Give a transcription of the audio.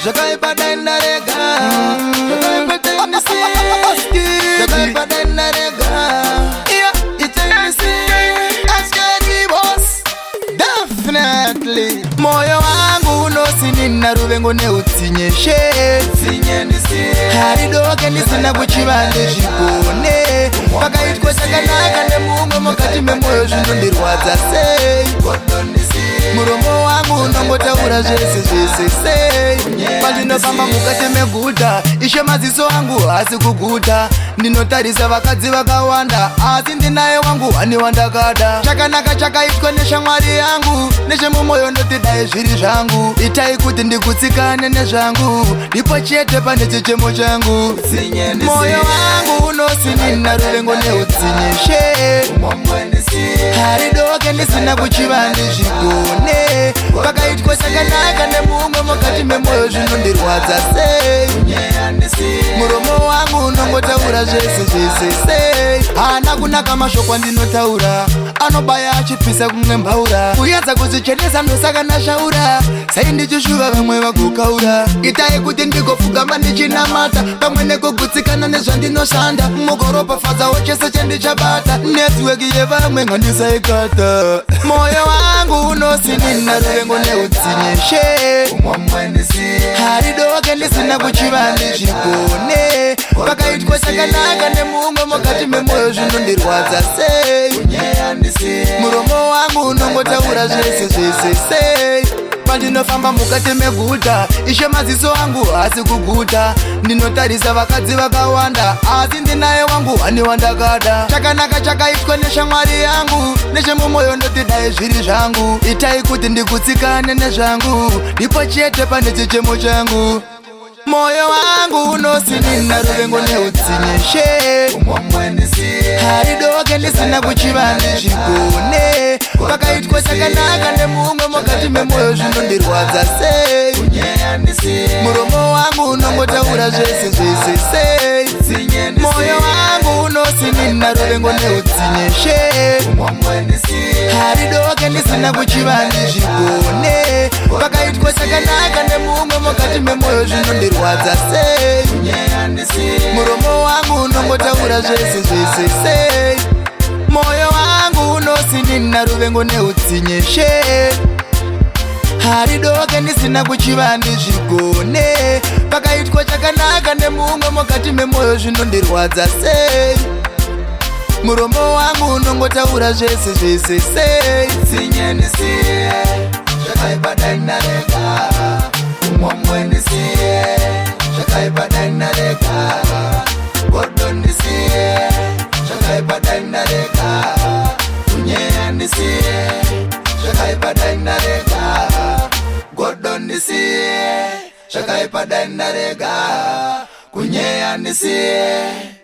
Jakaipada inarega, Jakaipada inarega, Jakaipada inarega. Yeah, it's a boss. Definitely. Moyo wangu no sinina ruvengo ne utinyeshe. Haridoke nisina kuchibande jikone. Pakaitwa sakanaka ne mungo mokati memoyo zvinondirwadza sei. Muromo wangu nongotaura zvese pandinofamba mukati meguta ishe maziso angu hasi kuguta ndinotarisa vakadzi vakawanda asi ndinaye wangu hani wandakada chakanaka chakaitwa neshamwari yangu nechemumwoyo ndotidai zviri zvangu itai kuti ndikutsikane nezvangu ndipo chete pane chichemo changu moyo wangu unosinina ruvengo neudzinyeshe haridoke ndisina kuchiva ndizvigone pakaitwa sakanaka nemumwe mukati memoyo zvinondirwadza sei muromo wangu unongotaura zvese hana kunaka mashoko andinotaura anobaya achipisa kumwe mbaura kuyedza kuzvichenesa ndosakanashaura sai ndichishuva vamwe vagokaura itai kuti ndigopfugama ndichinamata pamwe nekugutsikana nezvandinoshanda mugoropafadzawo chese chandichabata netiweki yevamwe ngandisaikata moyo wangu unosinina ruvengo neudzinyeshe haridoke ndisina kuchiva ndizvigone pakaitwa sakanaka nemumwe mukati memoyo zvinondirwadza sei muromo wangu unongotaura zvese pandinofamba mukati meguta ishe maziso angu hasi kuguta ndinotarisa vakadzi vakawanda asi ndinaye wangu hani wandakada chakanaka chakaitwa neshamwari yangu nechemumwoyo ndotidai zviri zvangu itai kuti ndikutsikane nezvangu ndipo chete pane chichemo changu moyo wangu unosinina ruvengo neudzinyeshe haridoke ndisina kuchiva ndizvigone pakaitwa sakanaka nemumwe mukati memoyo zvinondirwadza sei muromo wangu unongotaura zvese moyo wangu unosinina ruvengo neudzinyeshe haridoke ndisina kuchiva ndizvigone pakaitwa sakanaka nemumwe mukati memoyo zvinondirwadza sei muromo wangu unongotaura zvese moyo wangu unosinina ruvengo neudzinyeshe haridoke ndisina kuchiva ndizvigone pakaitwa chakanaka nemumwe mukati memoyo zvinondirwadza sei muromo wangu unongotaura zvese Jakaipada inarega, umwamwenisiye Jakaipada inarega, godonisiye Jakaipada inarega, unyeandisiye Jakaipada inarega, godonisiye Jakaipada inarega, kunyeandisiye